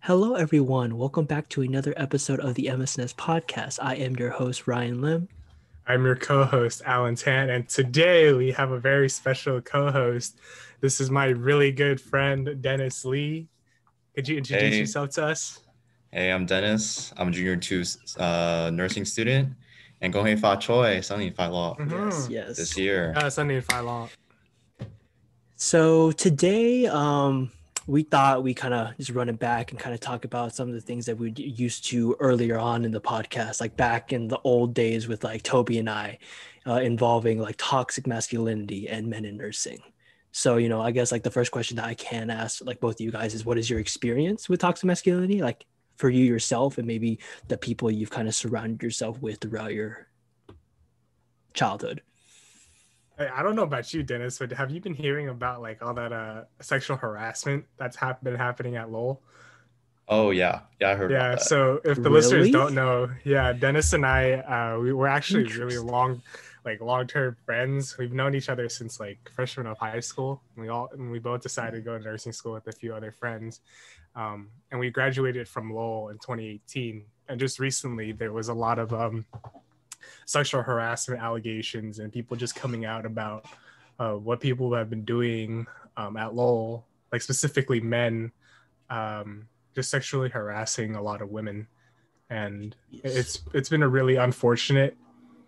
Hello, everyone. Welcome back to another episode of the MSNS podcast. I am your host, Ryan Lim. I'm your co-host, Alan Tan, and today we have a very special co-host. This is my really good friend, Dennis Lee. Could you introduce Hey, yourself to us? hey, I'm Dennis. I'm a junior two nursing student, and 恭喜發財，新年快樂 Yes. this year. Sunday in Five Law. So today, we thought we kind of just run it back and kind of talk about some of the things that we used to earlier on in the podcast, like back in the old days with like Toby and I, involving like toxic masculinity and men in nursing. So, I guess like the first question that I can ask like both of you guys is, what is your experience with toxic masculinity? Like for you yourself and maybe the people you've kind of surrounded yourself with throughout your childhood. I don't know about you, Dennis, but have you been hearing about like all that sexual harassment that's been happening at Lowell? Oh, yeah, I heard about that. So if the listeners don't know, Dennis and I, we were actually really long-term friends. We've known each other since like freshman of high school. We both decided to go to nursing school with a few other friends, and we graduated from Lowell in 2018. And just recently, there was a lot of sexual harassment allegations and people just coming out about what people have been doing at Lowell, like specifically men, just sexually harassing a lot of women. And it's been a really unfortunate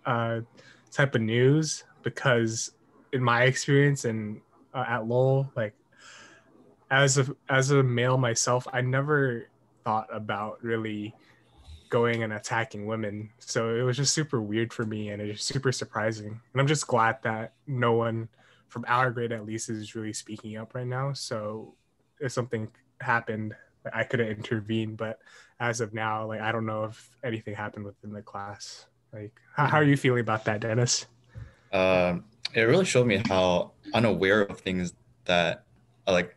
type of news, because in my experience and at Lowell, like as a male myself, I never thought about really going and attacking women. So it was just super weird for me, and it's super surprising. And I'm just glad that no one from our grade at least is really speaking up right now. So if something happened, I could have intervened, but as of now, like I don't know if anything happened within the class. Like how are you feeling about that, Dennis? It really showed me how unaware of things that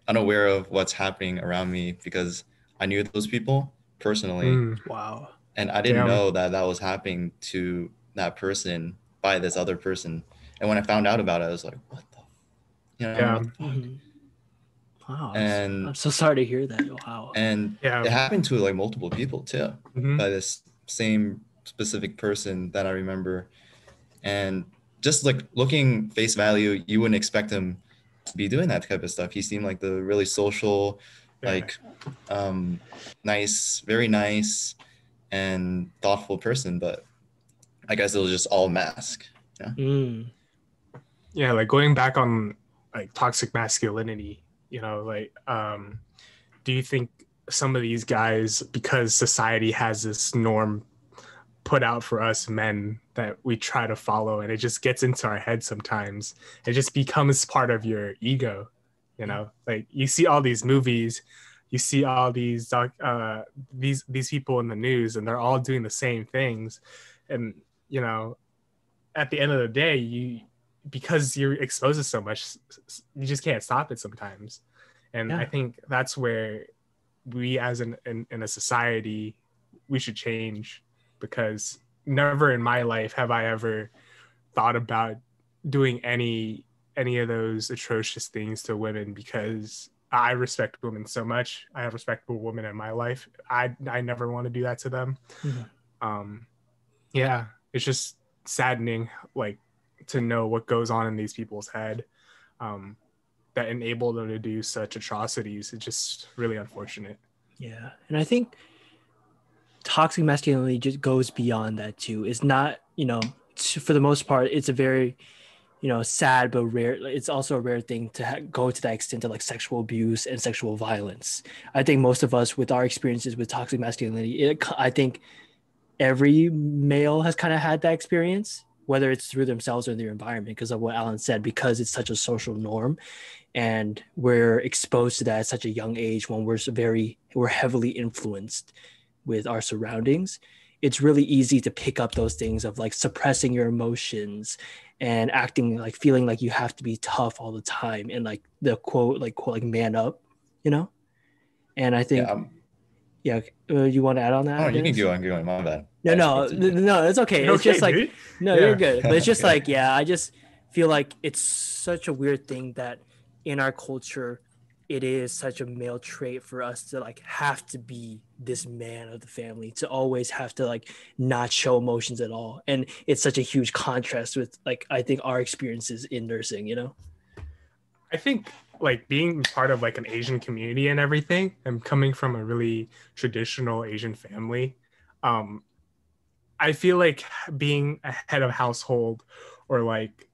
unaware of what's happening around me, because I knew those people personally. Wow. And I didn't know that was happening to that person by this other person. And when I found out about it, I was like, what the, what the fuck? Wow. And I'm so sorry to hear that. Wow. And it happened to like multiple people too, by this same specific person that I remember. And just like looking face value, you wouldn't expect him to be doing that type of stuff. He seemed like the really social, nice, very nice and thoughtful person, but I guess it was just all mask. Yeah, like going back on like toxic masculinity, do you think some of these guys, because society has this norm put out for us men that we try to follow, and it just gets into our head sometimes, it just becomes part of your ego, like you see all these movies, you see all these these people in the news, and they're all doing the same things, and at the end of the day, because you're exposed to so much, you just can't stop it sometimes. And I think that's where we as in a society, we should change, because never in my life have I ever thought about doing any of those atrocious things to women, because I respect women so much. I have respectable women in my life. I never want to do that to them. It's just saddening, like, to know what goes on in these people's head that enable them to do such atrocities. It's just really unfortunate. Yeah. And I think toxic masculinity just goes beyond that too. It's not, for the most part, it's a very, sad but rare. It's also a rare thing to go to that extent of like sexual abuse and sexual violence. I think most of us, with our experiences with toxic masculinity, I think every male has kind of had that experience, whether it's through themselves or their environment, because of what Alan said, because it's such a social norm and we're exposed to that at such a young age, when we're heavily influenced with our surroundings. It's really easy to pick up those things of like suppressing your emotions and acting like, feeling like you have to be tough all the time, and like the quote man up, and I think you want to add on that? Oh, you can go on, my bad. No, it's okay. It's just like, dude? You're good. But it's just I just feel like it's such a weird thing that in our culture, it is such a male trait for us to like have to be this man of the family, to always have to like not show emotions at all. And it's such a huge contrast with like I think our experiences in nursing, you know. I think like being part of like an Asian community and everything, and coming from a really traditional Asian family, I feel like being a head of household, or like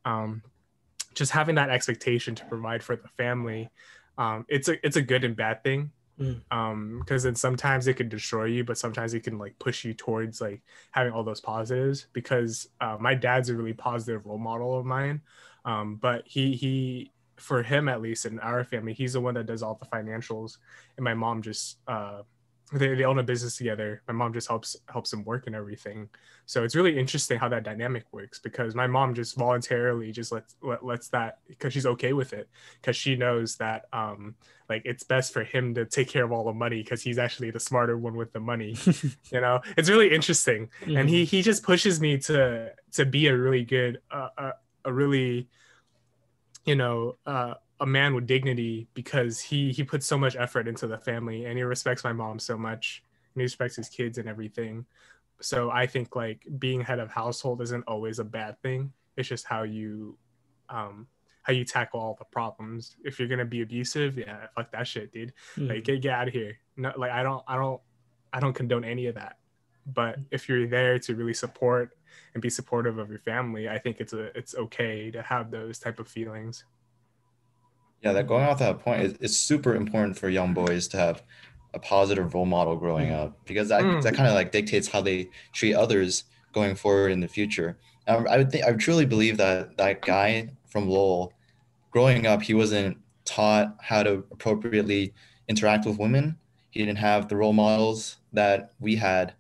just having that expectation to provide for the family, it's a good and bad thing. Because then sometimes it can destroy you, but sometimes it can like push you towards like having all those positives. Because my dad's a really positive role model of mine, but he for him, at least in our family, he's the one that does all the financials, and my mom just they own a business together. My mom just helps him work and everything. So it's really interesting how that dynamic works, because my mom just voluntarily just lets that, because she's okay with it, because she knows that like it's best for him to take care of all the money, because he's actually the smarter one with the money. You know, it's really interesting. And he just pushes me to be a really good a really, you know, a man with dignity, because he puts so much effort into the family, and he respects my mom so much, and he respects his kids and everything. So I think like being head of household isn't always a bad thing. It's just how you tackle all the problems. If you're gonna be abusive, yeah, fuck that shit, dude. Like get out of here. No, like I don't condone any of that. But if you're there to really support and be supportive of your family, I think it's okay to have those type of feelings. Yeah, that going off that point, it's super important for young boys to have a positive role model growing up, because that kind of like dictates how they treat others going forward in the future. I truly believe that that guy from Lowell, growing up, he wasn't taught how to appropriately interact with women. He didn't have the role models that we had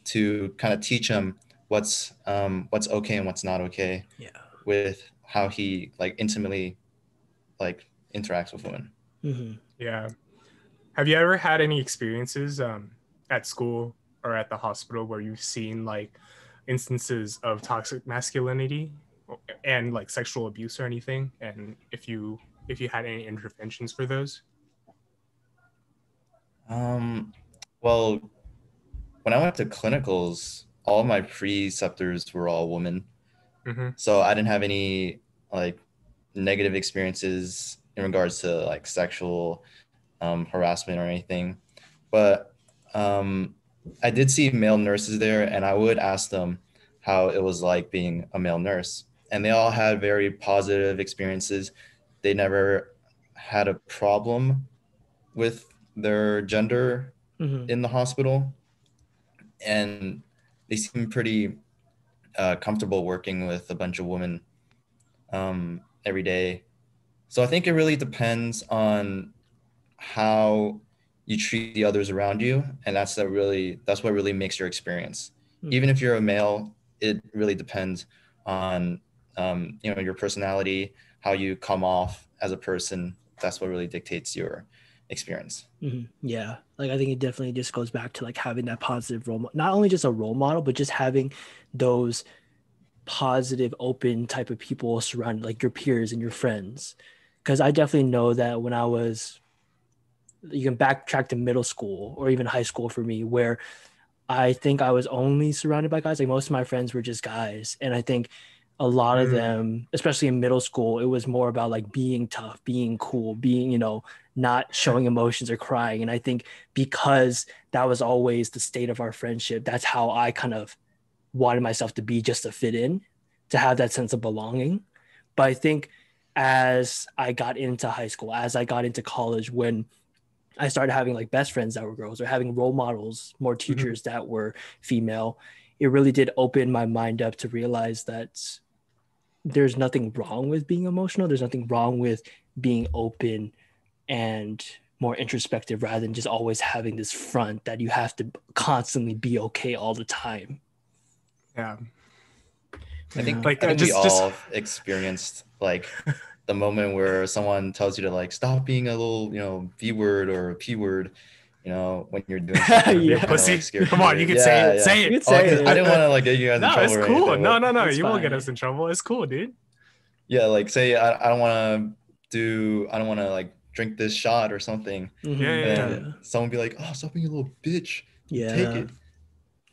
to kind of teach him what's okay and what's not okay. Yeah. With how he like intimately like interacts with women. Yeah. Have you ever had any experiences at school or at the hospital where you've seen like instances of toxic masculinity and like sexual abuse or anything? And if you had any interventions for those? Well, when I went to clinicals, all my preceptors were all women. So I didn't have any like negative experiences in regards to like sexual harassment or anything. But I did see male nurses there, and I would ask them how it was like being a male nurse. And they all had very positive experiences. They never had a problem with their gender in the hospital. And they seem pretty comfortable working with a bunch of women every day. So I think it really depends on how you treat the others around you, and that's what really makes your experience. Even if you're a male, it really depends on your personality, how you come off as a person. That's what really dictates your experience. Yeah, like I think it definitely just goes back to like having that positive role, not only just a role model, but just having those positive, open type of people surrounded, like your peers and your friends. Because I definitely know that when I was, you can backtrack to middle school or even high school for me, where I think I was only surrounded by guys. Like most of my friends were just guys. And I think a lot of them, especially in middle school, it was more about like being tough, being cool, being, not showing emotions or crying. And I think because that was always the state of our friendship, that's how I kind of wanted myself to be, just to fit in, to have that sense of belonging. But I think as I got into high school, as I got into college, when I started having like best friends that were girls, or having role models, more teachers that were female, it really did open my mind up to realize that there's nothing wrong with being emotional. There's nothing wrong with being open and more introspective, rather than just always having this front that you have to constantly be okay all the time. Yeah. I think we all experienced like the moment where someone tells you to like stop being a little, V word or a P word, when you're doing something. Yeah. Pussy. Like, come on, you can say it. Say it. You can say it. I didn't want to like get you guys in trouble. No, it's cool. Anything, no. You won't get us in trouble. It's cool, dude. Yeah, like say I don't want to like drink this shot or something. Mhm. Yeah, And yeah, then someone be like, oh, stop being a little bitch. Yeah. Take it.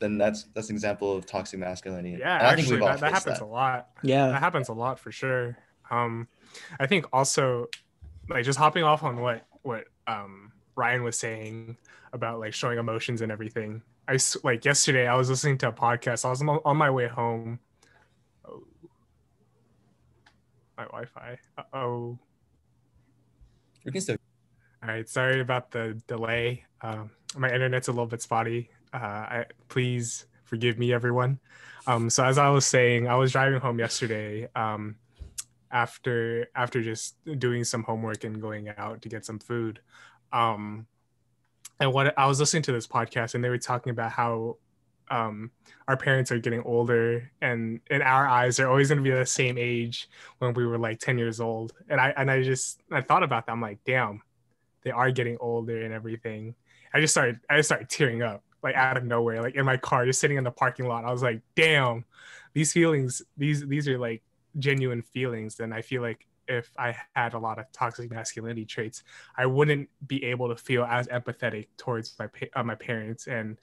Then that's an example of toxic masculinity. yeah. And I think Actually, we've all that faced happens that. a lot. Yeah. That happens a lot for sure. I think also, like, just hopping off on what Ryan was saying about like showing emotions and everything. Like yesterday, I was listening to a podcast. I was on my way home. Oh, my Wi-Fi. Oh. We can still. All right. Sorry about the delay. My internet's a little bit spotty. Please forgive me, everyone. So as I was saying, I was driving home yesterday. After just doing some homework and going out to get some food. And what I was listening to this podcast, and they were talking about how our parents are getting older, and in our eyes, they're always going to be the same age when we were like 10 years old. And I thought about that. I'm like, damn, they are getting older and everything. I just started tearing up like out of nowhere, like in my car, just sitting in the parking lot. I was like, damn, these feelings, these are like genuine feelings. And I feel like if I had a lot of toxic masculinity traits, I wouldn't be able to feel as empathetic towards my parents. And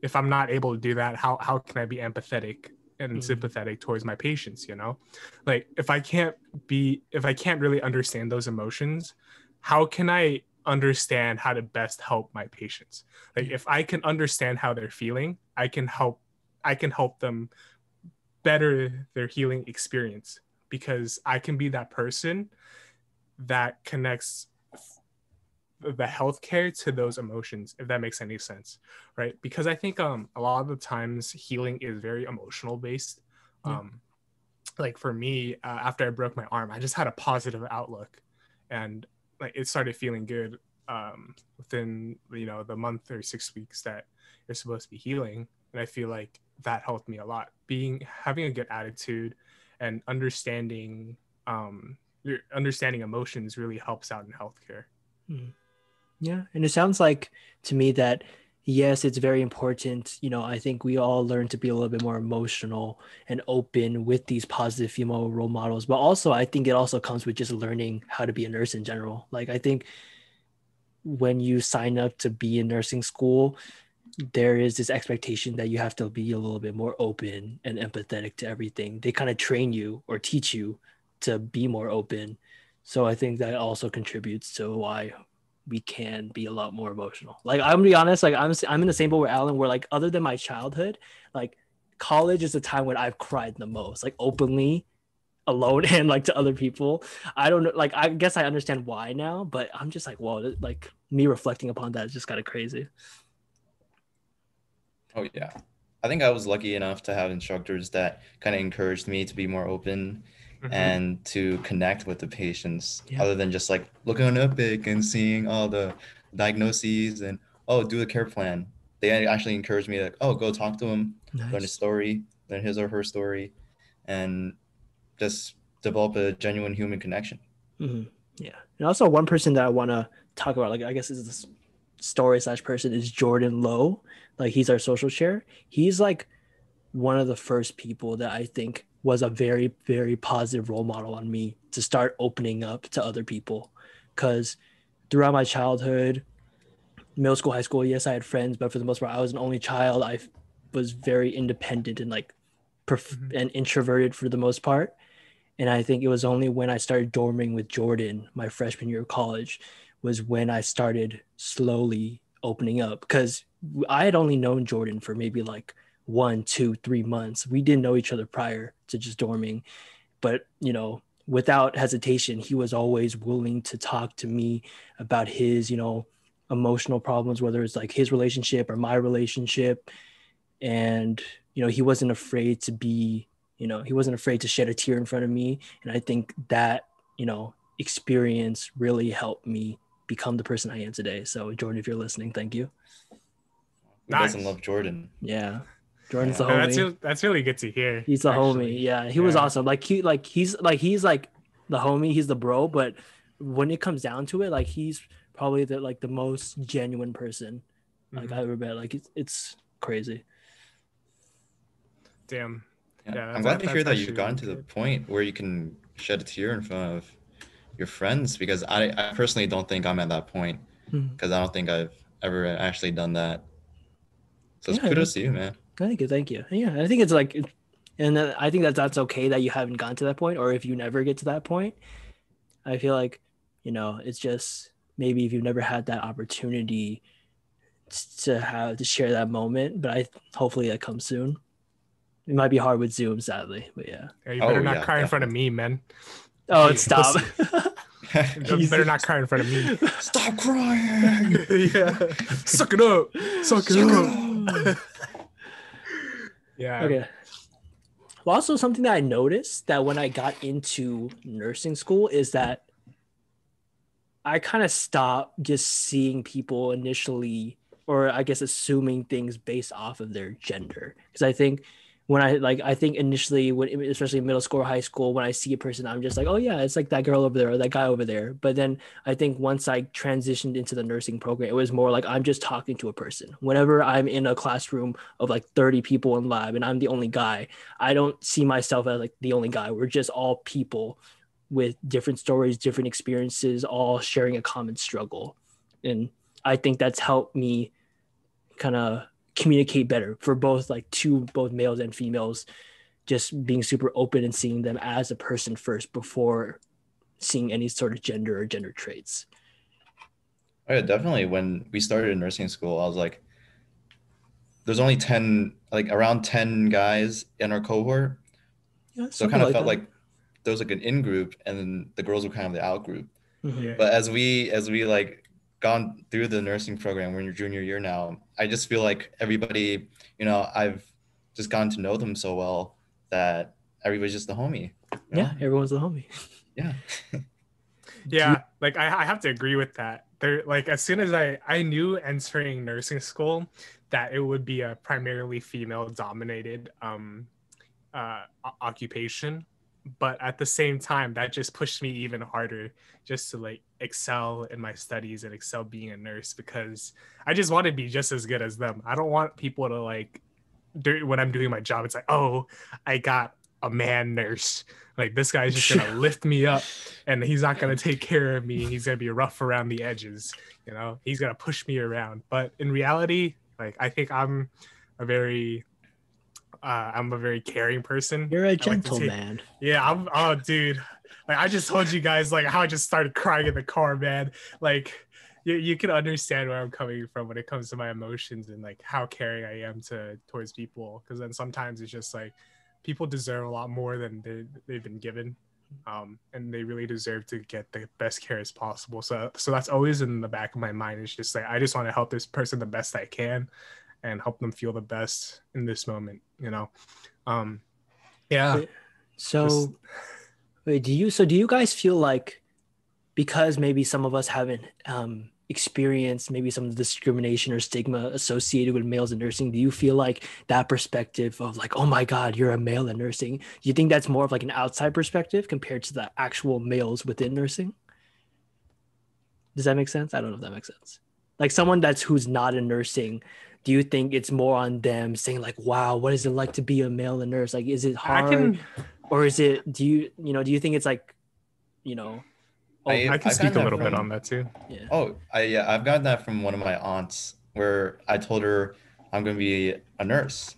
if I'm not able to do that, how can I be empathetic and sympathetic towards my patients? You know, like if I can't really understand those emotions, how can I understand how to best help my patients? Like if I can understand how they're feeling, I can help them better their healing experience, because I can be that person that connects the healthcare to those emotions, if that makes any sense, right? Because I think a lot of the times healing is very emotional based. Like for me, after I broke my arm, I just had a positive outlook, and like it started feeling good within the month or 6 weeks that you're supposed to be healing. And I feel like that helped me a lot. Having a good attitude and understanding emotions really helps out in healthcare. Yeah, and it sounds like to me that yes, it's very important. I think we all learn to be a little bit more emotional and open with these positive female role models, but also I think it also comes with just learning how to be a nurse in general. Like I think when you sign up to be in nursing school, there is this expectation that you have to be a little bit more open and empathetic to everything. They kind of train you or teach you to be more open. So I think that also contributes to why we can be a lot more emotional. Like I'm gonna be honest, like I'm in the same boat with Alan, where like other than my childhood, like college is the time when I've cried the most, like openly, alone, and like to other people. I don't know, like I guess I understand why now, but I'm just like, whoa, like me reflecting upon that is just kind of crazy. Oh yeah. I think I was lucky enough to have instructors that kind of encouraged me to be more open and to connect with the patients, other than just like looking on Epic and seeing all the diagnoses and do the care plan. They actually encouraged me to go talk to him, learn his story, learn his or her story, and just develop a genuine human connection. Yeah. And also one person that I want to talk about, like I guess is this story / person, is Jordan Lowe. Like he's our social chair. He's like one of the first people that I think was a very, very positive role model on me to start opening up to other people. Because throughout my childhood, middle school, high school, yes, I had friends, but for the most part, I was an only child. I was very independent and like and introverted for the most part. And I think it was only when I started dorming with Jordan my freshman year of college was when I started slowly opening up, because I had only known Jordan for maybe like 1, 2, 3 months. We didn't know each other prior to just dorming, but without hesitation, he was always willing to talk to me about his, emotional problems, whether it's like his relationship or my relationship. And, he wasn't afraid to be, he wasn't afraid to shed a tear in front of me. And I think that, experience really helped me become the person I am today. So Jordan, if you're listening, thank you. Who doesn't love Jordan? Yeah. Jordan's the homie. That's really good to hear. He's the homie. Yeah. He was awesome. He's like the homie, he's the bro, but when it comes down to it, like he's probably the most genuine person like I ever met. Like it's crazy. Damn. Yeah, I'm glad to hear that you've gotten to the point where you can shed a tear in front of your friends, because I personally don't think I'm at that point, because I don't think I've ever actually done that. So it's kudos to you, man. Thank you, thank you. Yeah, I think it's like, and I think that's okay that you haven't gotten to that point, or if you never get to that point. I feel like, it's just maybe if you've never had that opportunity to share that moment, but hopefully that comes soon. It might be hard with Zoom, sadly, but yeah. You better not cry in front of me, man. Oh, stop. You better not cry in front of me. Stop crying. Yeah. Suck it up. Suck it up. Yeah. Okay. Well, also something that I noticed that when I got into nursing school is that I kind of stopped just seeing people initially, or I guess assuming things based off of their gender. Because I think I think initially, especially in middle school or high school, when I see a person, I'm just like, oh yeah, it's like that girl over there or that guy over there. But then I think once I transitioned into the nursing program, it was more like I'm just talking to a person. Whenever I'm in a classroom of like 30 people in lab and I'm the only guy, I don't see myself as like the only guy. We're just all people with different stories, different experiences, all sharing a common struggle. And I think that's helped me kind of communicate better for both males and females, just being super open and seeing them as a person first before seeing any sort of gender or gender traits. Oh yeah, definitely. When we started in nursing school, I was like, there's only around 10 guys in our cohort. Yeah, so it kind of felt like there was like an in group and then the girls were kind of the out group. Mm-hmm. But as we like gone through the nursing program, we're in your junior year now, I just feel like everybody, I've just gotten to know them so well that everybody's just the homie. Yeah, everyone's the homie. Yeah. Yeah, like I have to agree with that. There, like as soon as I knew entering nursing school that it would be a primarily female dominated occupation, but at the same time that just pushed me even harder just to like excel in my studies and excel being a nurse, because I just want to be just as good as them. I don't want people to like when I'm doing my job, it's like, oh, I got a man nurse, like this guy's just gonna lift me up and he's not gonna take care of me, he's gonna be rough around the edges, he's gonna push me around. But in reality, like I think I'm a very caring person. You're a gentleman. Oh dude, like I just told you guys like how I just started crying in the car, man. Like you can understand where I'm coming from when it comes to my emotions and like how caring I am towards people, because then sometimes it's just like people deserve a lot more than they've been given, and they really deserve to get the best care as possible. So that's always in the back of my mind. It's just like I just want to help this person the best I can and help them feel the best in this moment, yeah. So do you guys feel like, because maybe some of us haven't experienced maybe some of the discrimination or stigma associated with males in nursing, do you feel like that perspective of like, oh my God, you're a male in nursing, do you think that's more of like an outside perspective compared to the actual males within nursing? Does that make sense? I don't know if that makes sense. Like someone who's not in nursing, do you think it's more on them saying like, wow, what is it like to be a male in nurse? Like, is it hard? Or is it, do you think it's like, I can speak a little bit on that too. Yeah. I've gotten that from one of my aunts, where I told her I'm going to be a nurse.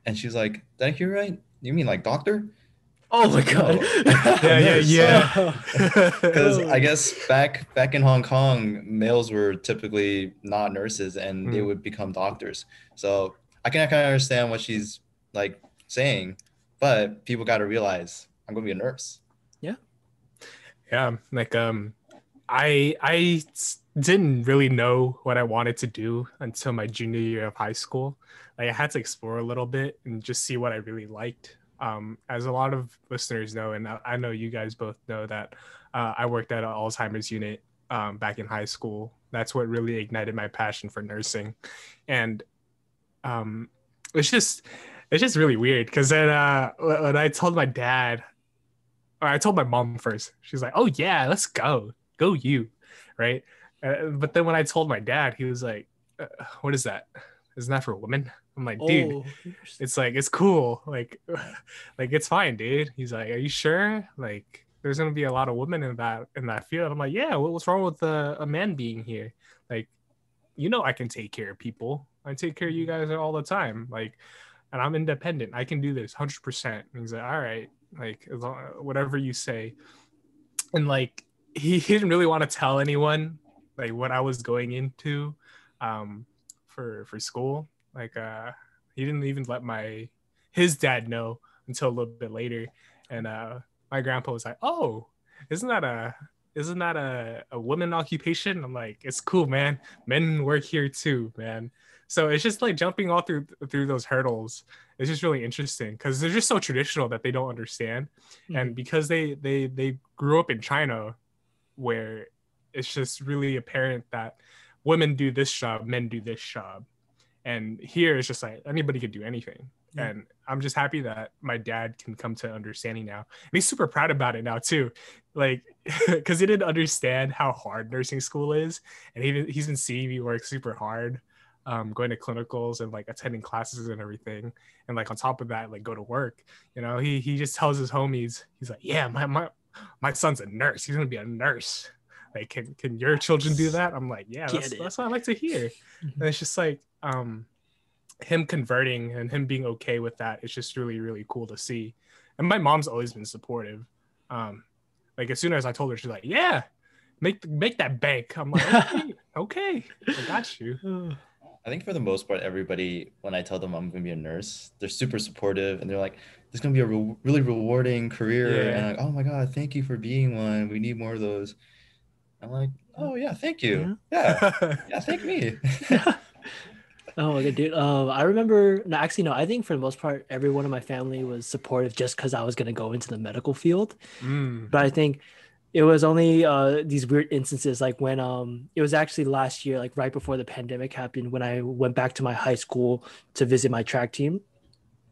And she's like, did I hear right? You mean like doctor? Oh my God. Yeah. Because I guess back in Hong Kong, males were typically not nurses and they would become doctors. So I can kind of understand what she's like saying, but people got to realize I'm going to be a nurse. Yeah, like I didn't really know what I wanted to do until my junior year of high school. Like I had to explore a little bit and just see what I really liked. As a lot of listeners know, and I know you guys both know, that I worked at an Alzheimer's unit back in high school. That's what really ignited my passion for nursing. And it's just really weird, because then when I told my dad, or I told my mom first, she's like, oh yeah, let's go you, right? But then when I told my dad, he was like, what is that? Isn't that for women? I'm like, dude, it's like, it's cool. Like it's fine, dude. He's like, are you sure? Like, there's gonna be a lot of women in that field. I'm like, yeah, what's wrong with a man being here? Like, I can take care of people. I take care of you guys all the time. Like, and I'm independent. I can do this 100%. And he's like, all right, like whatever you say. And like he didn't really want to tell anyone like what I was going into for school. Like he didn't even let his dad know until a little bit later. And my grandpa was like, oh, isn't that a woman occupation? I'm like, it's cool, man. Men work here too, man. So it's just like jumping all through those hurdles. It's just really interesting because they're just so traditional that they don't understand. Mm-hmm. And because they grew up in China, where it's just really apparent that women do this job, men do this job. And here it's just like anybody could do anything. Yeah. And I'm just happy that my dad can come to understanding now. And he's super proud about it now too. Like, because he didn't understand how hard nursing school is. And he's been seeing me work super hard, going to clinicals and like attending classes and everything. And like on top of that, like go to work. He just tells his homies, he's like, yeah, my son's a nurse. He's gonna be a nurse. Like, can your children do that? I'm like, yeah, that's what I like to hear. And it's just like him converting and him being okay with that. It's just really, really cool to see. And my mom's always been supportive. Like as soon as I told her, she's like, yeah, make that bank. I'm like, okay, I got you. I think for the most part, everybody, when I tell them I'm going to be a nurse, they're super supportive and they're like, this is going to be a really rewarding career. Yeah. And I'm like, oh my God, thank you for being one. We need more of those. I'm like, oh yeah, thank you. Yeah, thank me. Oh, good dude. I remember, I think for the most part, everyone in my family was supportive just because I was going to go into the medical field. But I think it was only these weird instances, like when it was actually last year, like right before the pandemic happened, when I went back to my high school to visit my track team.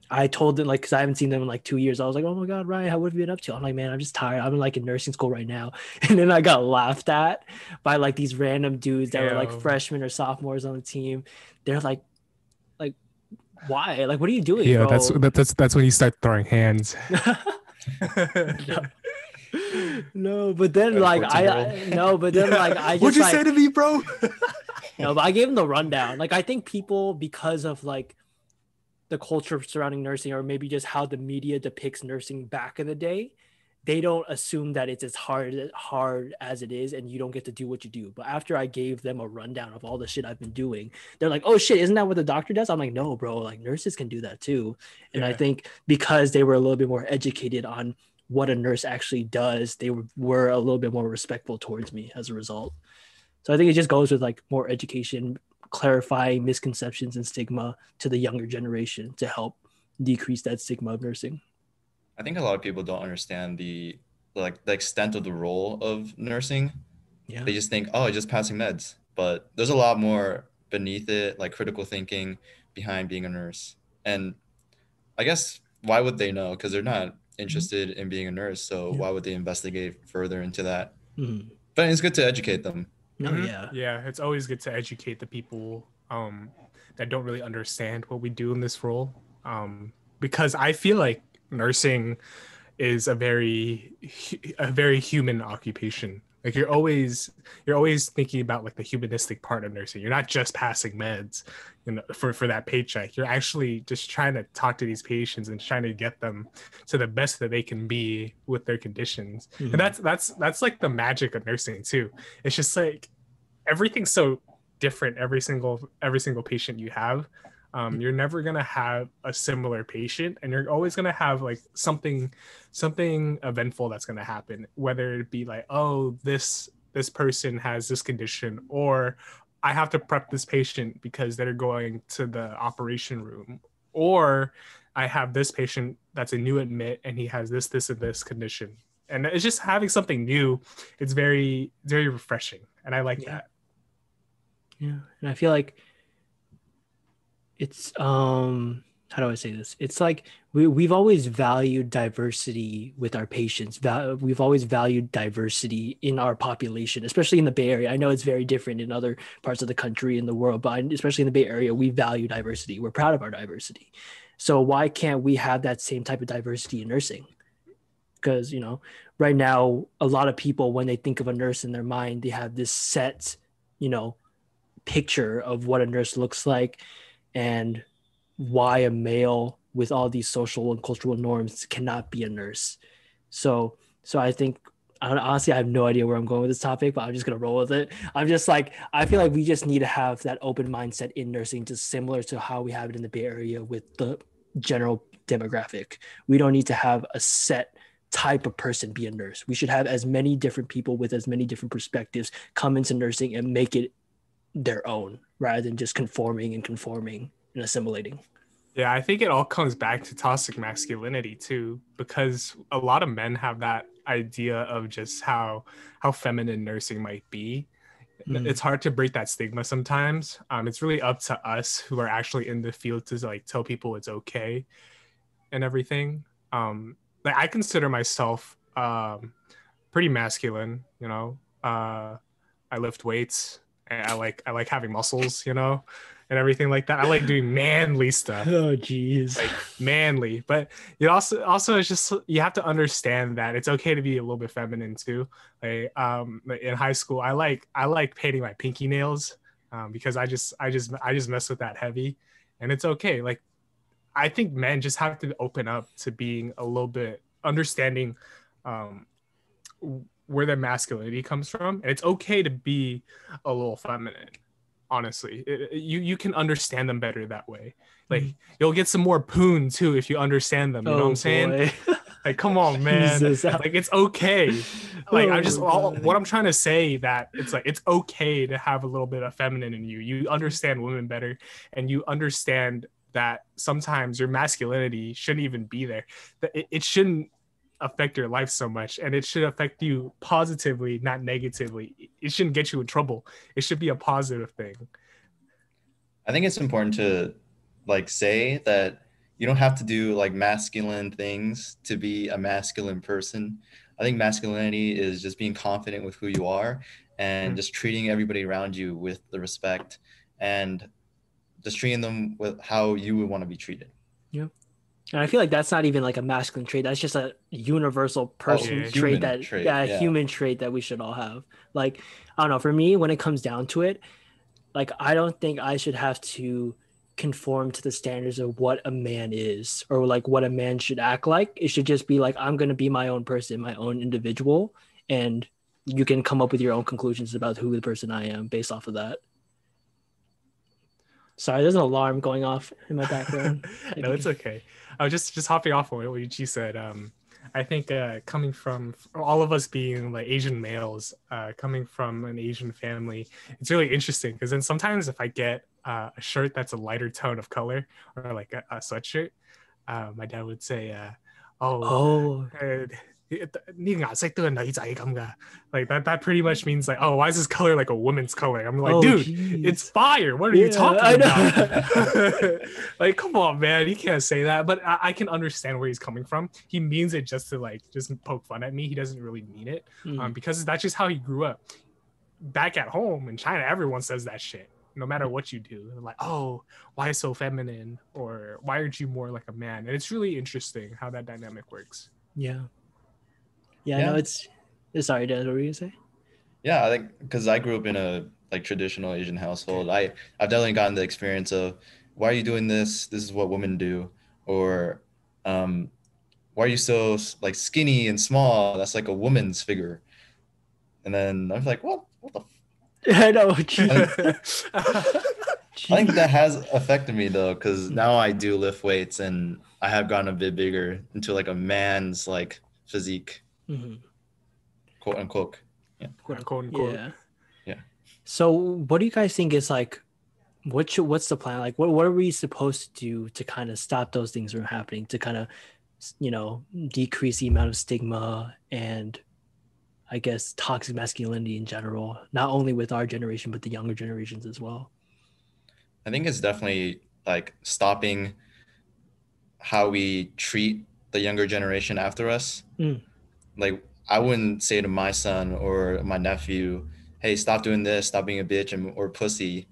I told them, like, because I haven't seen them in like 2 years. I was like, oh my God, Ryan, what have you been up to? I'm like, man, I'm just tired. I'm like in nursing school right now. And then I got laughed at by like these random dudes that were like freshmen or sophomores on the team. They're like, why? Like, what are you doing? Yeah, bro? that's when you start throwing hands. No, but then like I just, what'd you say to me, bro? No, but I gave him the rundown. Like, I think people, because of like the culture surrounding nursing, or maybe just how the media depicts nursing back in the day, they don't assume that it's as hard as it is, and you don't get to do what you do. But after I gave them a rundown of all the shit I've been doing, they're like, oh shit, isn't that what the doctor does? I'm like, no, bro, like nurses can do that too. And I think because they were a little bit more educated on what a nurse actually does, they were a little bit more respectful towards me as a result. So I think it just goes with like more education, clarifying misconceptions and stigma to the younger generation to help decrease that stigma of nursing. I think a lot of people don't understand the extent of the role of nursing. Yeah. They just think, oh, just passing meds. But there's a lot more beneath it, like critical thinking behind being a nurse. And I guess why would they know? Because they're not interested in being a nurse. So why would they investigate further into that? Mm-hmm. But it's good to educate them. No, yeah, it's always good to educate the people that don't really understand what we do in this role, because I feel like nursing is a very human occupation. Like you're always thinking about like the humanistic part of nursing. You're not just passing meds, for that paycheck. You're actually just trying to talk to these patients and trying to get them to the best that they can be with their conditions. Mm-hmm. And that's like the magic of nursing too. It's just like everything's so different every single patient you have. You're never gonna have a similar patient, and you're always gonna have like something eventful that's gonna happen, whether it be like, oh, this person has this condition, or I have to prep this patient because they're going to the operation room, or I have this patient that's a new admit and he has this and this condition. And it's just having something new. It's very, very refreshing, and I like that. Yeah, and I feel like it's how do I say this? It's like we've always valued diversity with our patients. We've always valued diversity in our population, especially in the Bay Area. I know it's very different in other parts of the country and the world, but especially in the Bay Area, we value diversity. We're proud of our diversity. So why can't we have that same type of diversity in nursing? because right now a lot of people, when they think of a nurse in their mind, they have this set picture of what a nurse looks like and why a male with all these social and cultural norms cannot be a nurse. So I think, honestly, I have no idea where I'm going with this topic, but I'm just gonna roll with it. I'm just like, I feel like we just need to have that open mindset in nursing, just similar to how we have it in the Bay Area with the general demographic. We don't need to have a set type of person be a nurse. We should have as many different people with as many different perspectives come into nursing and make it their own, rather than just conforming and assimilating. Yeah, I think it all comes back to toxic masculinity too, because a lot of men have that idea of just how feminine nursing might be. It's hard to break that stigma sometimes. It's really up to us who are actually in the field to like tell people it's okay and everything. Like I consider myself pretty masculine, I lift weights and I like having muscles, and everything like that. I like doing manly stuff. Oh geez. Like manly. But it also it's just, you have to understand that it's okay to be a little bit feminine too. Like in high school, I like painting my pinky nails because I just mess with that heavy, and it's okay. Like I think men just have to open up to being a little bit understanding where their masculinity comes from, and it's okay to be a little feminine. Honestly, you can understand them better that way. Like you'll get some more poon too if you understand them. You know what I'm saying? Like, come on, man. Like it's okay. Like what I'm trying to say, that it's like it's okay to have a little bit of feminine in you. You understand women better, and you understand that sometimes your masculinity shouldn't even be there. That it shouldn't affect your life so much, and it should affect you positively, not negatively. It shouldn't get you in trouble. It should be a positive thing. I think it's important to like say that you don't have to do like masculine things to be a masculine person. I think masculinity is just being confident with who you are and just treating everybody around you with the respect and just treating them with how you would want to be treated. Yeah. And I feel like that's not even like a masculine trait. That's just a universal person trait human trait that we should all have. Like, I don't know, for me, when it comes down to it, like, I don't think I should have to conform to the standards of what a man is or like what a man should act like. It should just be like, I'm going to be my own person, my own individual. And you can come up with your own conclusions about who the person I am based off of that. Sorry, there's an alarm going off in my background. No, it's okay. I was just hopping off on what you said. I think coming from all of us being like Asian males, coming from an Asian family, it's really interesting because then sometimes if I get a shirt that's a lighter tone of color or like a sweatshirt, my dad would say, like that pretty much means like, oh, why is this color like a woman's color? I'm like, dude, geez. It's fire. What are you talking about? Like, come on, man, you can't say that. But I can understand where he's coming from. He means it just to like just poke fun at me. He doesn't really mean it because that's just how he grew up. Back at home in China, everyone says that shit. No matter what you do, like, oh, why so feminine, or why aren't you more like a man? And it's really interesting how that dynamic works. Yeah, no, it's sorry, Dad, what were you gonna say? Yeah, I think because I grew up in a like traditional Asian household, I've definitely gotten the experience of, why are you doing this? This is what women do, or why are you so like skinny and small? That's like a woman's figure. And then I was like, what the? I know. I think that has affected me though, because now I do lift weights and I have gotten a bit bigger into like a man's like physique, quote unquote. Yeah. Quote unquote. Yeah. So what do you guys think is like, what's the plan? Like, what are we supposed to do to kind of stop those things from happening, to kind of, decrease the amount of stigma and I guess toxic masculinity in general, not only with our generation, but the younger generations as well? I think it's definitely like stopping how we treat the younger generation after us. Like, I wouldn't say to my son or my nephew, hey, stop doing this, stop being a bitch or pussy.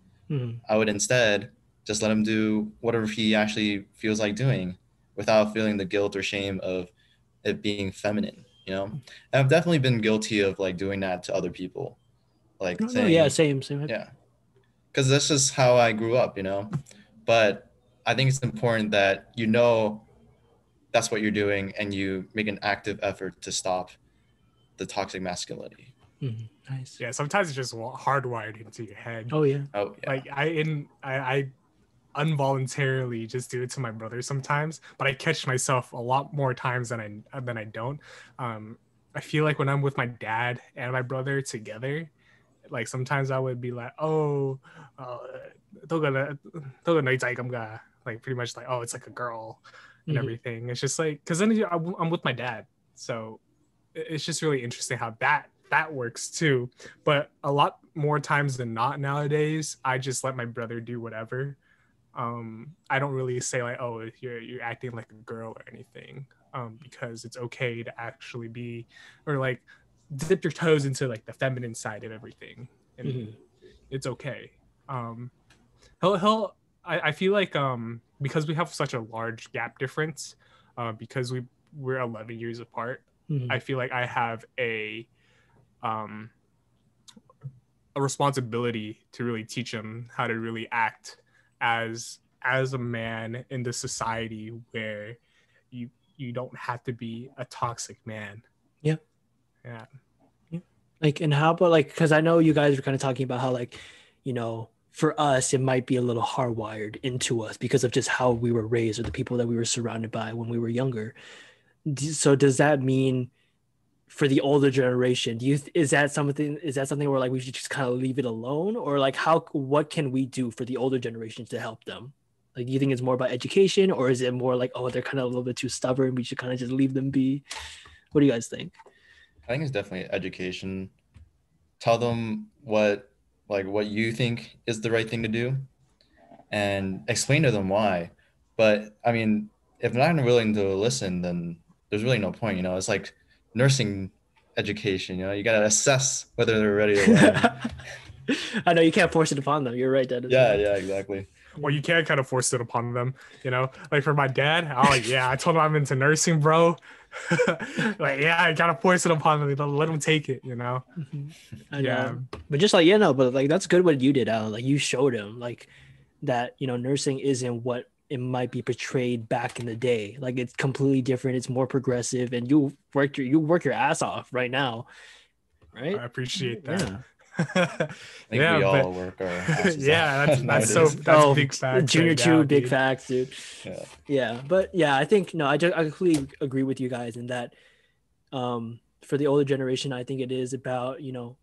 I would instead just let him do whatever he actually feels like doing without feeling the guilt or shame of it being feminine, you know. And I've definitely been guilty of like doing that to other people, like saying, yeah, same. yeah, because that's just how I grew up, you know. But I think it's important that you know that's what you're doing and you make an active effort to stop the toxic masculinity. Nice. Yeah, sometimes it's just hardwired into your head. Oh yeah. Oh yeah. Like I involuntarily just do it to my brother sometimes, but I catch myself a lot more times than I don't. I feel like when I'm with my dad and my brother together, like sometimes I would be like, oh, like pretty much like, oh, it's like a girl and everything. It's just like, because then I'm with my dad, so it's just really interesting how that works too. But a lot more times than not nowadays, I just let my brother do whatever. I don't really say like, oh, you're acting like a girl or anything, because it's okay to actually be, or like dip your toes into like the feminine side of everything, and it's okay. I feel like because we have such a large gap difference, because we're 11 years apart. I feel like I have a responsibility to really teach him how to really act as a man in the society where you don't have to be a toxic man. Yeah. Yeah. Like, and how about like, because I know you guys were kind of talking about how like, you know, for us it might be a little hardwired into us because of just how we were raised or the people that we were surrounded by when we were younger. So does that mean for the older generation, is that something where like we should just kind of leave it alone, or like what can we do for the older generations to help them? Like, do you think it's more about education, or is it more like, oh, they're kind of a little bit too stubborn, we should kind of just leave them be? What do you guys think? I think it's definitely education. Tell them what you think is the right thing to do and explain to them why. But I mean, if they're not willing to listen, then there's really no point, you know. It's like nursing education, you know, you got to assess whether they're ready to learn. I know you can't force it upon them. You're right, Dennis. Yeah, exactly. Well, you can kind of force it upon them, you know. Like for my dad, oh yeah, I told him I'm into nursing, bro. Like, yeah, I gotta force it upon them. Let them take it, you know. I know. But just like, but like that's good what you did, Alan. Like you showed him like that, you know, nursing isn't what it might be portrayed back in the day. Like it's completely different. It's more progressive, and you work your ass off right now, right? I appreciate that. Yeah. I think we all work our asses off. That's big facts. Junior right two, now, big dude. facts, dude. Yeah. But yeah, I think I completely agree with you guys in that. For the older generation, I think it is about, you know,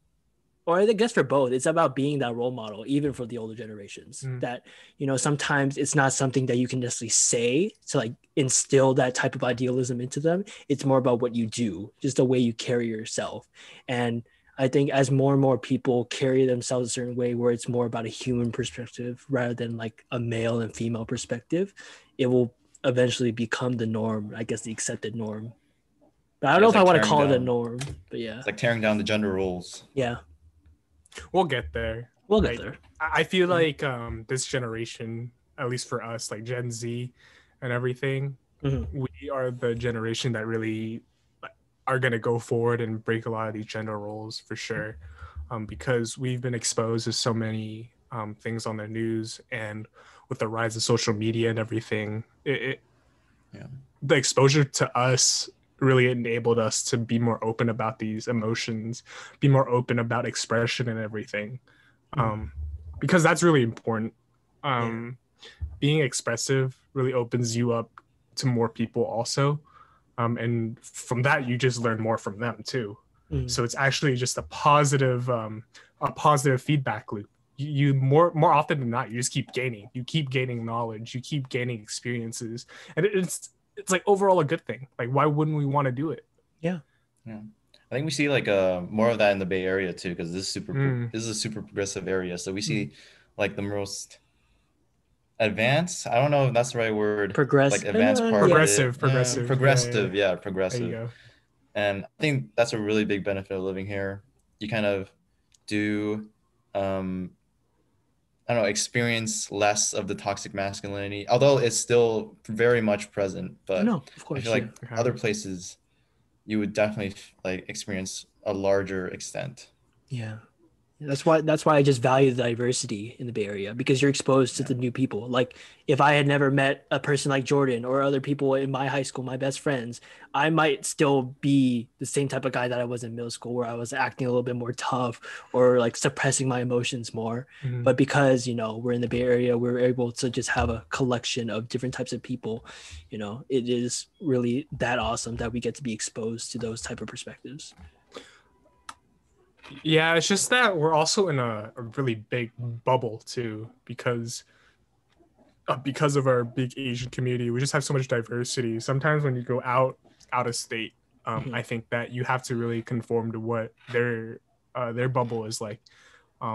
or I guess for both, it's about being that role model, even for the older generations. That, you know, sometimes it's not something that you can necessarily say to like instill that type of idealism into them. It's more about what you do, just the way you carry yourself. And I think as more and more people carry themselves a certain way where it's more about a human perspective rather than like a male and female perspective, it will eventually become the norm, I guess the accepted norm. But I don't know if I want to call it a norm, but yeah. It's like tearing down the gender roles. Yeah. We'll get there. We'll get there. I feel like this generation, at least for us, like Gen Z and everything, we are the generation that really are going to go forward and break a lot of these gender roles for sure, because we've been exposed to so many things on the news, and with the rise of social media and everything, the exposure to us really enabled us to be more open about these emotions, be more open about expression and everything, because that's really important. Being expressive really opens you up to more people also. And from that, you just learn more from them too. So it's actually just a positive feedback loop. You more often than not, you just keep gaining knowledge, you keep gaining experiences, and it's like overall a good thing. Like, why wouldn't we want to do it? Yeah. I think we see like more of that in the Bay Area too, because this is a super progressive area. So we see like the most advanced, I don't know if that's the right word, progressive, like advanced part progressive. Progressive. There And I think that's a really big benefit of living here. You kind of do I don't know, experience less of the toxic masculinity, although it's still very much present. But no, of course, I feel like other places you would definitely like experience a larger extent. Yeah. That's why I just value the diversity in the Bay Area, because you're exposed to the new people. Like if I had never met a person like Jordan or other people in my high school, my best friends, I might still be the same type of guy that I was in middle school, where I was acting a little bit more tough or like suppressing my emotions more. But because, we're in the Bay Area, we're able to just have a collection of different types of people. It is really that awesome that we get to be exposed to those type of perspectives. Yeah, it's just that we're also in a really big bubble too, because of our big Asian community. We just have so much diversity. Sometimes when you go out of state, I think that you have to really conform to what their bubble is like,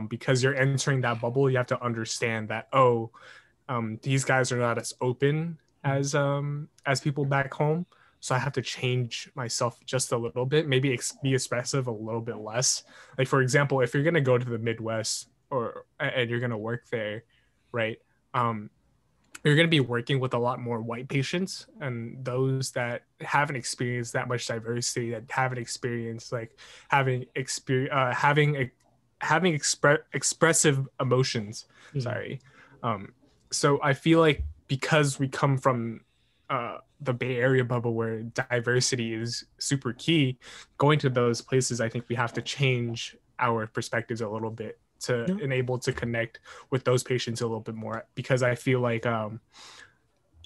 because you're entering that bubble. You have to understand that these guys are not as open as people back home. So I have to change myself just a little bit, maybe be expressive a little bit less. Like for example, if you're gonna go to the Midwest and you're gonna work there, right? You're going to be working with a lot more white patients and those that haven't experienced that much diversity, that haven't experienced like having expressive emotions. Sorry. So I feel like because we come from the Bay Area bubble where diversity is super key, going to those places, I think we have to change our perspectives a little bit to enable to connect with those patients a little bit more, because I feel like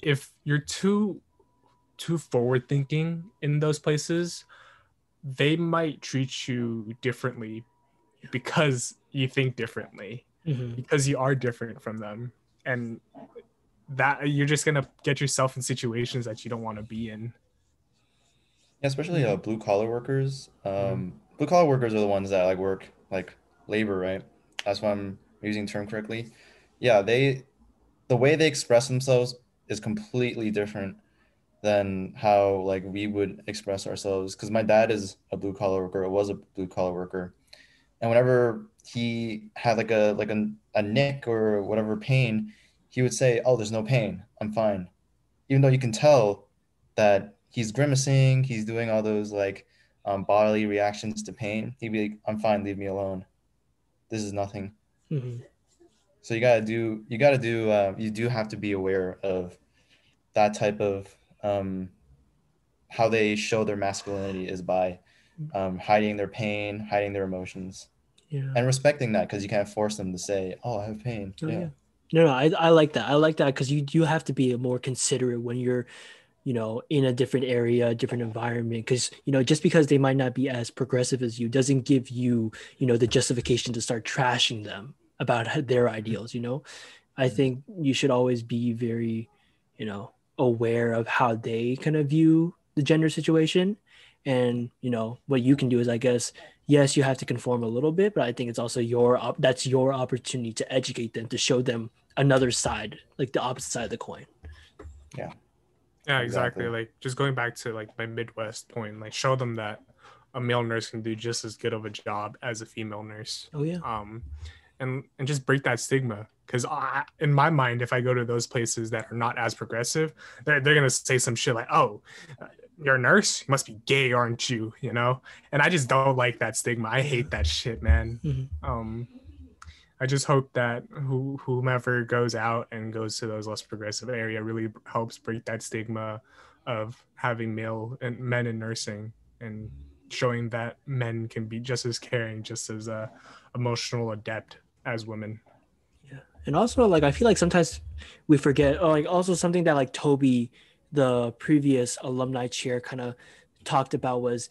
if you're too forward thinking in those places, they might treat you differently because you think differently, because you are different from them, and that you're just gonna get yourself in situations that you don't want to be in. Yeah, especially blue collar workers. Blue collar workers are the ones that like work like labor, right? That's why I'm using the term correctly. Yeah, the way they express themselves is completely different than how like we would express ourselves. Because my dad is a blue collar worker, or was a blue collar worker, and whenever he had like a nick or whatever pain, he would say, "Oh, there's no pain. I'm fine," even though you can tell that he's grimacing, he's doing all those like bodily reactions to pain. He'd be like, "I'm fine, leave me alone. This is nothing." So you do have to be aware of that type of how they show their masculinity is by hiding their pain, hiding their emotions, and respecting that, because you can't force them to say, "Oh, I have pain." Yeah. No, I like that. I like that because you do have to be more considerate when you're in a different area, different environment, because just because they might not be as progressive as you doesn't give you the justification to start trashing them about their ideals. I think you should always be very aware of how they kind of view the gender situation. And what you can do is, I guess, yes, you have to conform a little bit, but I think it's also that's your opportunity to educate them, to show them another side, like the opposite side of the coin. Yeah, exactly. Like just going back to like my Midwest point, like show them that a male nurse can do just as good of a job as a female nurse. Oh yeah. And just break that stigma, because in my mind, if I go to those places that are not as progressive, they're gonna say some shit like, "Oh, you're a nurse, you must be gay, aren't you?" And I just don't like that stigma. I hate that shit, man. I just hope that whomever goes out and goes to those less progressive area really helps break that stigma of having men in nursing, and showing that men can be just as caring, just as emotional adept as women. Yeah. And also, like, I feel like sometimes we forget, or like also something that like Toby, the previous alumni chair, kind of talked about was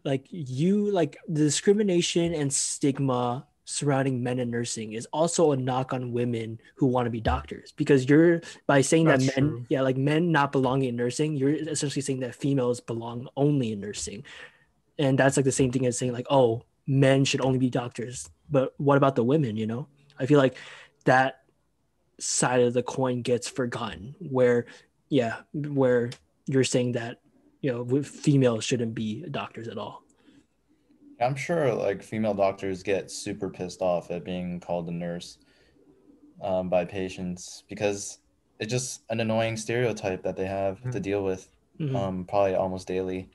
like the discrimination and stigma surrounding men in nursing is also a knock on women who want to be doctors, because you're by saying That's that men true. like men not belonging in nursing, you're essentially saying that females belong only in nursing. And that's like the same thing as saying like, oh, men should only be doctors, but what about the women? I feel like that side of the coin gets forgotten, where you're saying that females shouldn't be doctors at all. I'm sure like female doctors get super pissed off at being called a nurse by patients, because it's just an annoying stereotype that they have to deal with probably almost daily.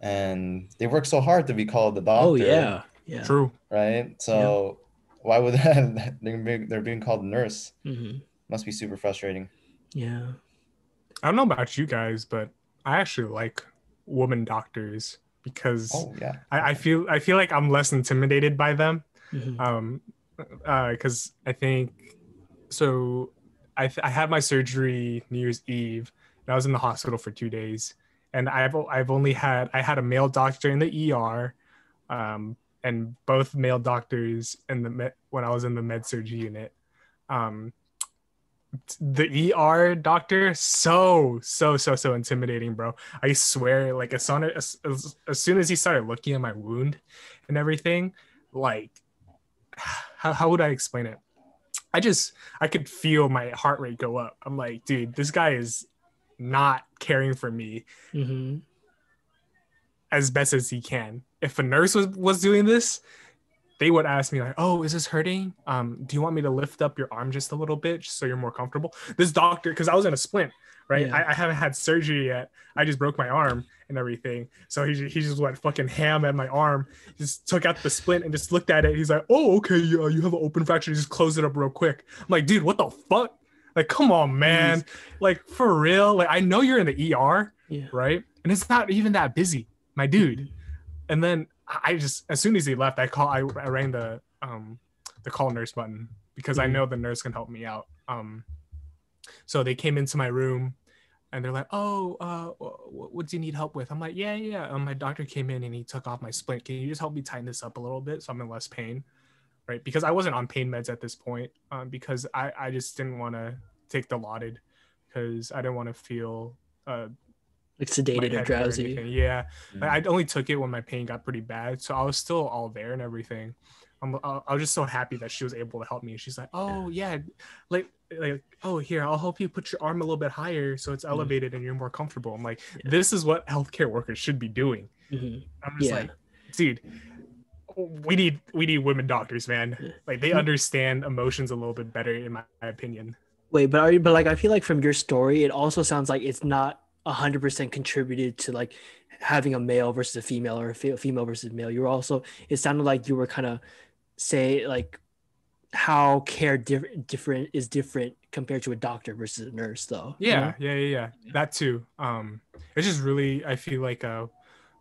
and they work so hard to be called the Oh doctor. yeah. True. Right. So why would that they're being called nurse? Mm-hmm. Must be super frustrating. Yeah. I don't know about you guys, but I actually like woman doctors because Oh yeah. I feel like I'm less intimidated by them. Mm-hmm. Because I think so. I had my surgery New Year's Eve, and I was in the hospital for 2 days. And I had a male doctor in the ER, and both male doctors in when I was in the med surg unit. Um, the ER doctor so intimidating, bro. I swear, like as soon as he started looking at my wound and everything, like how would I explain it? I could feel my heart rate go up. I'm like, dude, this guy is not caring for me Mm-hmm. as best as he can. If a nurse was doing this, they would ask me like, "Oh, is this hurting? Do you want me to lift up your arm just a little bit so you're more comfortable?" This doctor, because I was in a splint, right? Yeah. I haven't had surgery yet. I just broke my arm and everything. So he just went fucking ham at my arm. Just took out the splint and just looked at it. He's like, "Oh, okay, you have an open fracture. Just close it up real quick." I'm like, dude, what the fuck? Like, come on, man. Like, for real. Like, I know you're in the ER, right? And it's not even that busy, my dude. And then I just, as soon as he left, I rang the call nurse button because I know the nurse can help me out. So they came into my room and they're like, "Oh, what do you need help with?" I'm like, yeah. My doctor came in and he took off my splint. Can you just help me tighten this up a little bit so I'm in less pain, right? Because I wasn't on pain meds at this point, because I just didn't want to take the Dilaudid because I didn't want to feel like sedated or drowsy. Yeah, I only took it when my pain got pretty bad, so I was still all there and everything. I was just so happy that she was able to help me. She's like, "Oh yeah, like oh, here, I'll help you put your arm a little bit higher so it's elevated and you're more comfortable." I'm like, this is what healthcare workers should be doing. I'm just like, dude, we need women doctors, man. Like, they understand emotions a little bit better, in my opinion. Wait, but like, I feel like from your story, it also sounds like it's not 100% contributed to like having a male versus a female or a female versus male. You were also, it sounded like you were kind of say like how care different is different compared to a doctor versus a nurse, though. Yeah. That too. It's just really, I feel like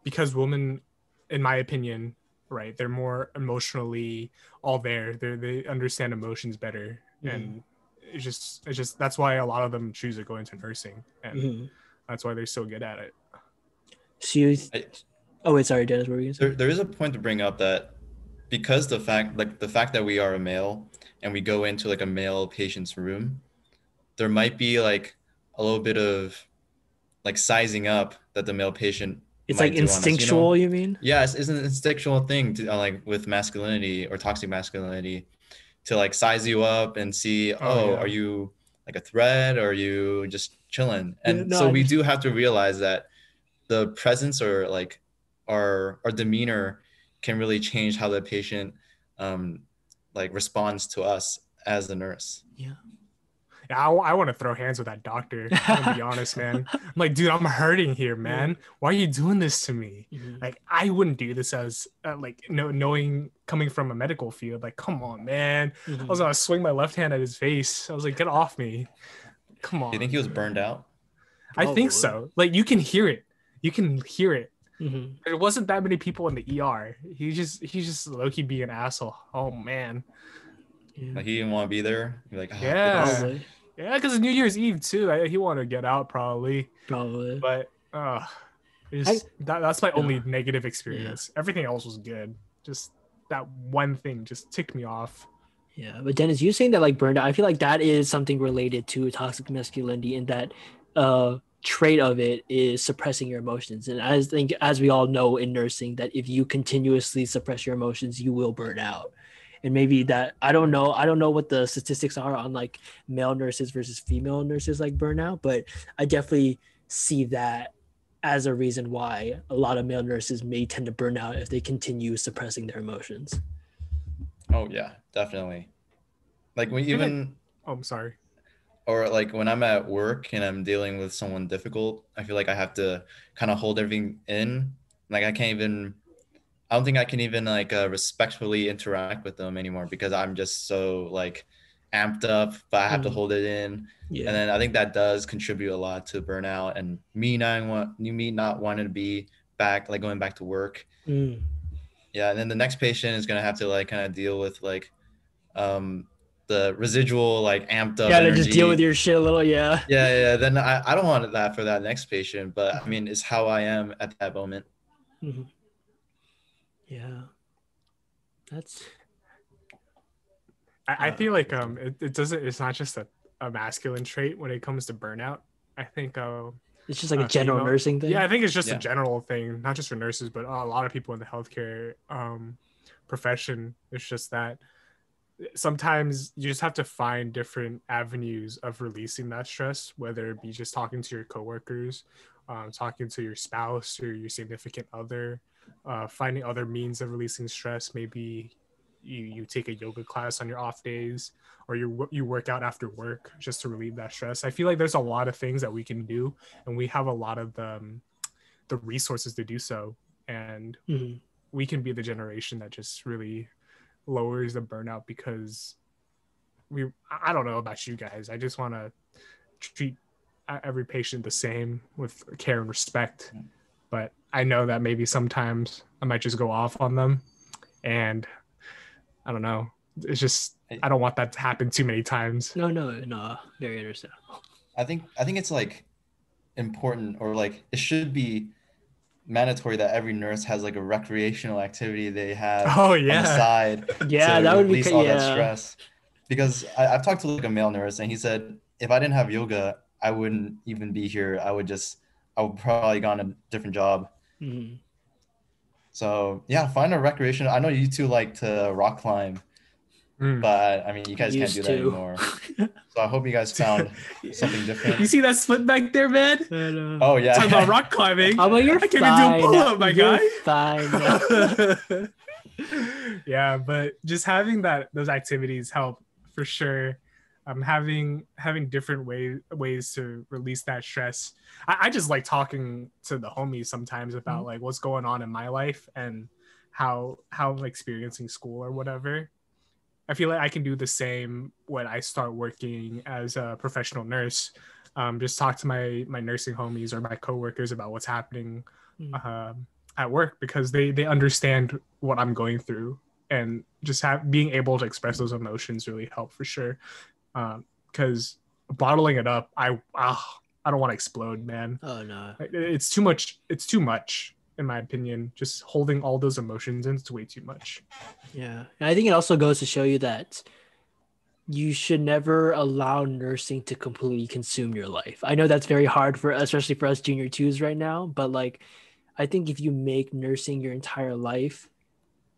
because women, in my opinion, right, they're more emotionally all there. They understand emotions better, and it's just that's why a lot of them choose to go into nursing, and that's why they're so good at it. So oh wait, sorry, Dennis, what were you gonna say? There is a point to bring up that because the fact that we are a male and we go into like a male patient's room, there might be like a little bit of like sizing up that the male patient it's might like do instinctual on us, you mean? Yeah, it's an instinctual thing to like with masculinity or toxic masculinity to like size you up and see, are you like a threat or are you just chilling? And so we do have to realize that the presence or like our demeanor can really change how the patient like responds to us as the nurse. Yeah, I want to throw hands with that doctor. I'm gonna be honest, man. I'm like, dude, I'm hurting here, man. Why are you doing this to me? Like, I wouldn't do this as like knowing coming from a medical field. Like, come on, man. I was gonna swing my left hand at his face. I was like, get off me. Come on. Do you think he was burned out? I think so. Like, you can hear it. There wasn't that many people in the ER. He's just low-key being an asshole. Oh man. Like, he didn't want to be there. Like, yeah, because it's New Year's Eve too. He wanted to get out probably. But that's my only negative experience. Everything else was good. Just that one thing just ticked me off. Yeah, but Dennis, you saying that like burned out, I feel like that is something related to toxic masculinity, and that trait of it is suppressing your emotions. And I think, as we all know in nursing, that if you continuously suppress your emotions, you will burn out. And maybe that, I don't know what the statistics are on like male nurses versus female nurses like burnout, but I definitely see that as a reason why a lot of male nurses may tend to burn out if they continue suppressing their emotions. Oh yeah, definitely. Like I'm sorry. Or like when I'm at work and I'm dealing with someone difficult, I feel like I have to kind of hold everything in Like I don't think I can even like respectfully interact with them anymore because I'm just so like amped up, but I have to hold it in. Yeah. And then I think that does contribute a lot to burnout and me not wanting to be back, like going back to work. Yeah, and then the next patient is gonna have to like kind of deal with like um the residual like amped up Gotta just deal with energy. your shit a little, yeah. Yeah. Then I don't want that for that next patient, but I mean, it's how I am at that moment. Yeah. That's. I feel like it's not just a masculine trait when it comes to burnout. I think it's just like a general nursing thing. Yeah, I think it's just a general thing, not just for nurses, but a lot of people in the healthcare profession. It's just that sometimes you just have to find different avenues of releasing that stress, whether it be just talking to your coworkers, talking to your spouse or your significant other, finding other means of releasing stress. Maybe you take a yoga class on your off days, or you work out after work just to relieve that stress. I feel like there's a lot of things that we can do, and we have a lot of the resources to do so, and we can be the generation that just really lowers the burnout, because I don't know about you guys, I just want to treat every patient the same with care and respect, but I know that maybe sometimes I might just go off on them, and I don't know, it's just I don't want that to happen too many times. No, very understandable. I think it's like important, or like it should be mandatory that every nurse has like a recreational activity they have on the side to that would release all that stress. Because I've talked to like a male nurse, and he said if I didn't have yoga, I wouldn't even be here. I would probably gone a different job. So yeah, find a recreational. I know you two like to rock climb, but I mean, you guys can't do that anymore. So I hope you guys found something different. You see that split back there, man? Oh yeah. Talking about rock climbing. Oh, but you're I can't even do a pull-up, my guy. Fine. Yeah, but just having those activities help for sure. Having different ways to release that stress. I just like talking to the homies sometimes about like what's going on in my life and how I'm experiencing school or whatever. I feel like I can do the same when I start working as a professional nurse. Just talk to my nursing homies or my coworkers about what's happening at work, because they understand what I'm going through, and just being able to express those emotions really help for sure. Because bottling it up, I don't want to explode, man. Oh no, it's too much. It's too much. In my opinion, just holding all those emotions in, it's way too much. Yeah. And I think it also goes to show you that you should never allow nursing to completely consume your life. I know that's very hard especially for us junior twos right now, but like, I think if you make nursing your entire life,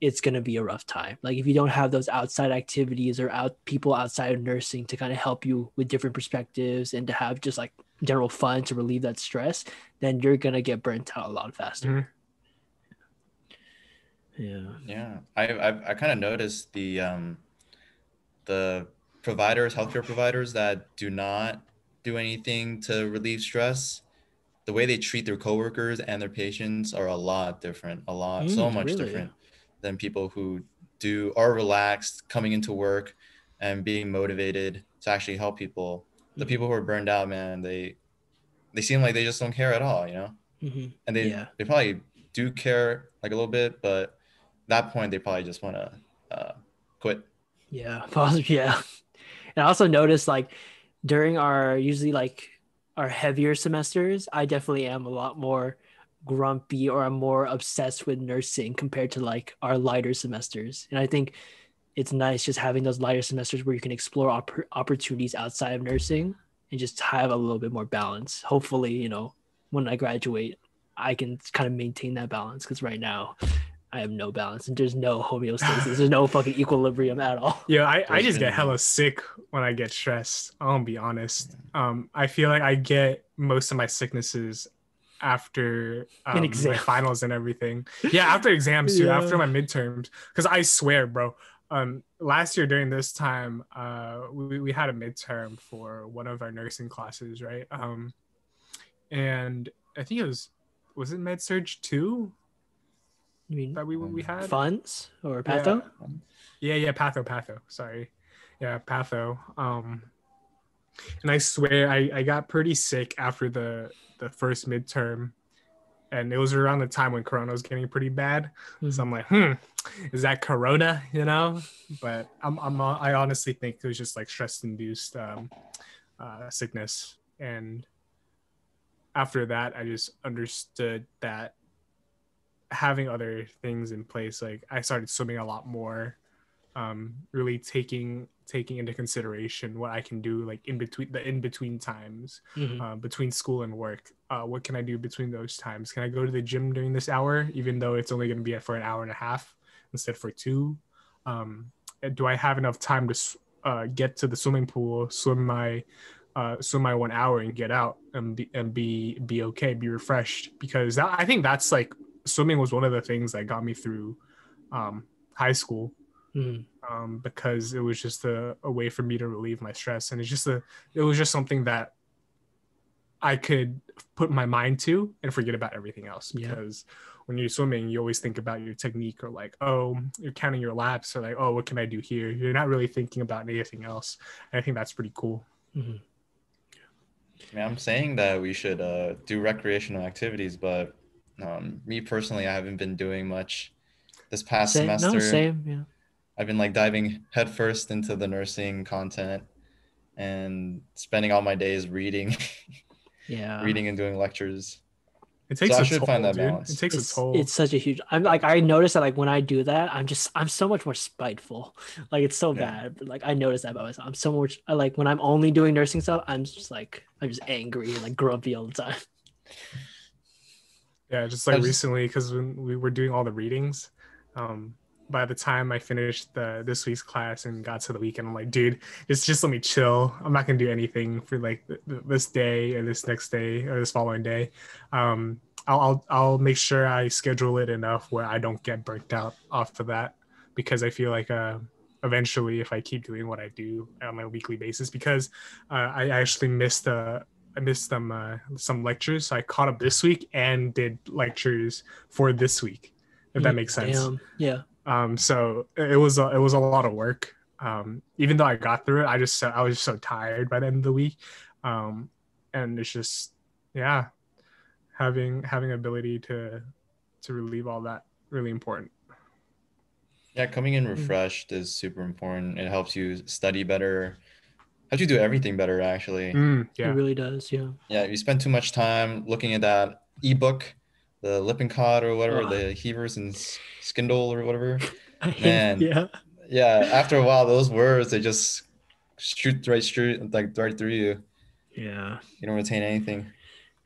it's going to be a rough time. Like if you don't have those outside activities or people outside of nursing to kind of help you with different perspectives and to have just like general fun to relieve that stress, then you're going to get burnt out a lot faster. Yeah. I kind of noticed the healthcare providers that do not do anything to relieve stress, the way they treat their coworkers and their patients are a lot different, so much different than people who are relaxed coming into work and being motivated to actually help people. The people who are burned out, man, they seem like they just don't care at all, you know? And they probably do care like a little bit, but at that point they probably just want to quit. Yeah. And I also noticed like during usually like our heavier semesters, I definitely am a lot more grumpy, or I'm more obsessed with nursing compared to like our lighter semesters. And I think it's nice just having those lighter semesters where you can explore opportunities outside of nursing and just have a little bit more balance. Hopefully, when I graduate, I can kind of maintain that balance, because right now I have no balance and there's no homeostasis. There's no fucking equilibrium at all. Yeah, I just get hella sick when I get stressed. I'll be honest. I feel like I get most of my sicknesses after my finals and everything. Yeah, after exams too, after my midterms. Because I swear, bro, last year during this time, we had a midterm for one of our nursing classes, right? And I think it was it Med Surg 2? You mean that we had? funds or patho? Yeah, patho. Sorry. Yeah, patho. And I swear I got pretty sick after the first midterm, and it was around the time when Corona was getting pretty bad. Mm-hmm. So I'm like, is that Corona? But I honestly think it was just like stress induced sickness. And after that, I just understood that having other things in place, like I started swimming a lot more, really taking into consideration what I can do, like in between times, between school and work. What can I do between those times? Can I go to the gym during this hour, even though it's only going to be for an hour and a half instead for 2? Do I have enough time to get to the swimming pool, swim my 1 hour, and get out and be okay, be refreshed? Because I think that's like swimming was one of the things that got me through high school. Because it was just a way for me to relieve my stress, and it was just something that I could put my mind to and forget about everything else. Because when you're swimming, you always think about your technique, or like, oh, you're counting your laps, or like, oh, what can I do here? You're not really thinking about anything else. And I think that's pretty cool. I mean, I'm saying that we should do recreational activities, but me personally, I haven't been doing much this past semester. No, same, yeah. I've been like diving headfirst into the nursing content and spending all my days reading, reading and doing lectures. It takes so I a should toll, find that dude. balance. It takes a toll. It's such a huge. I noticed that like when I do that, I'm so much more spiteful. Like it's so bad. But, like I noticed that about myself. I'm so much like when I'm only doing nursing stuff, I'm just angry and like grumpy all the time. Yeah, just like recently, because when we were doing all the readings, by the time I finished this week's class and got to the weekend, I'm like, dude, just let me chill. I'm not gonna do anything for like this day or this next day or this following day. I'll make sure I schedule it enough where I don't get burnt out off of that, because I feel like eventually, if I keep doing what I do on a weekly basis, because I actually missed some lectures, so I caught up this week and did lectures for this week, if that makes sense. Damn. Yeah. So it was a lot of work. Even though I got through it, I was just so tired by the end of the week. And it's just, having ability to relieve all that, really important. Yeah, coming in refreshed is super important. It helps you study better. Helps you do everything better, actually. It really does. Yeah. Yeah, if you spend too much time looking at that ebook, the Lippincott or whatever, the Heavers and Skindle or whatever. Man, yeah. After a while, those words, they just shoot right through you. Yeah. You don't retain anything.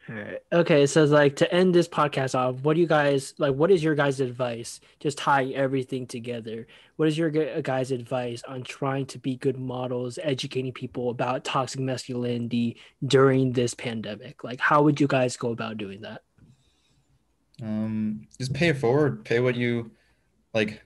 All right. Okay. So like to end this podcast off, what do you guys like? What is your guys' advice? Just tying everything together. What is your guys' advice on trying to be good models, educating people about toxic masculinity during this pandemic? Like, how would you guys go about doing that? Just pay it forward. Pay what you like.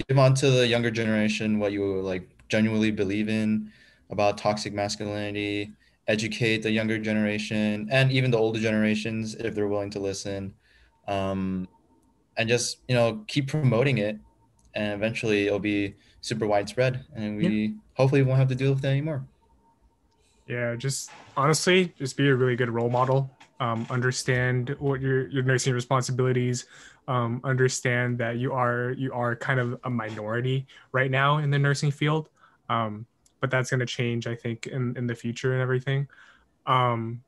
Give on to the younger generation what you like genuinely believe in about toxic masculinity. Educate the younger generation and even the older generations if they're willing to listen, and just keep promoting it, and eventually it'll be super widespread, and we hopefully won't have to deal with it anymore. Yeah, just honestly, just be a really good role model. Understand what your nursing responsibilities. Understand that you are kind of a minority right now in the nursing field, but that's going to change, I think, in the future and everything. And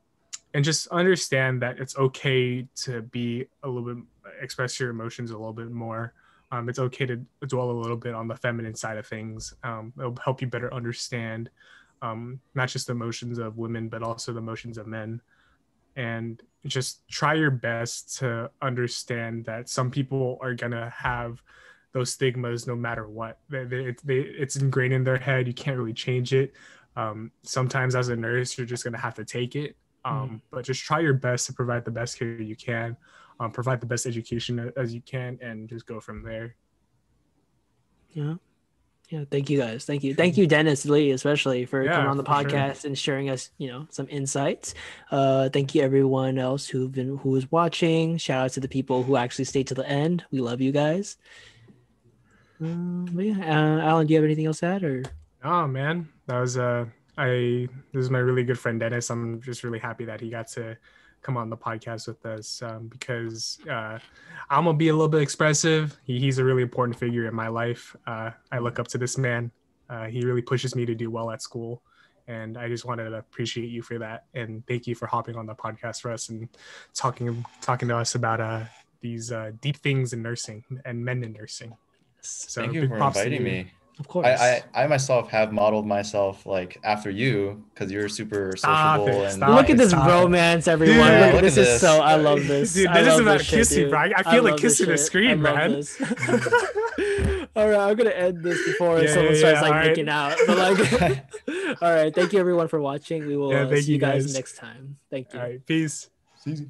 just understand that it's okay to be a little bit, express your emotions a little bit more. It's okay to dwell a little bit on the feminine side of things. It'll help you better understand not just the emotions of women, but also the emotions of men. And just try your best to understand that some people are going to have those stigmas no matter what. It's ingrained in their head. You can't really change it. Sometimes as a nurse, you're just going to have to take it. But just try your best to provide the best care you can, provide the best education as you can, and just go from there. Yeah. Yeah, thank you guys. Thank you, Dennis Lee, especially for coming on the for sure. podcast and sharing us, some insights. Thank you everyone else who was watching. Shout out to the people who actually stayed to the end. We love you guys. But yeah, Alan, do you have anything else to add or? Oh man, that was this is my really good friend Dennis. I'm just really happy that he got to come on the podcast with us because I'm gonna be a little bit expressive. He's a really important figure in my life. I look up to this man. He really pushes me to do well at school, and I just wanted to appreciate you for that and thank you for hopping on the podcast for us and talking to us about these deep things in nursing and men in nursing. So thank you for inviting me. Of course. I myself have modeled myself like after you because you're super sociable and look at this romance, everyone. Yeah, look at this. I love this. Dude, this is about kissing, bro. I feel like kissing the screen, man. All right, I'm gonna end this before someone starts making out. But all right, thank you everyone for watching. We will see you guys next time. Thank you. All right, peace. Easy.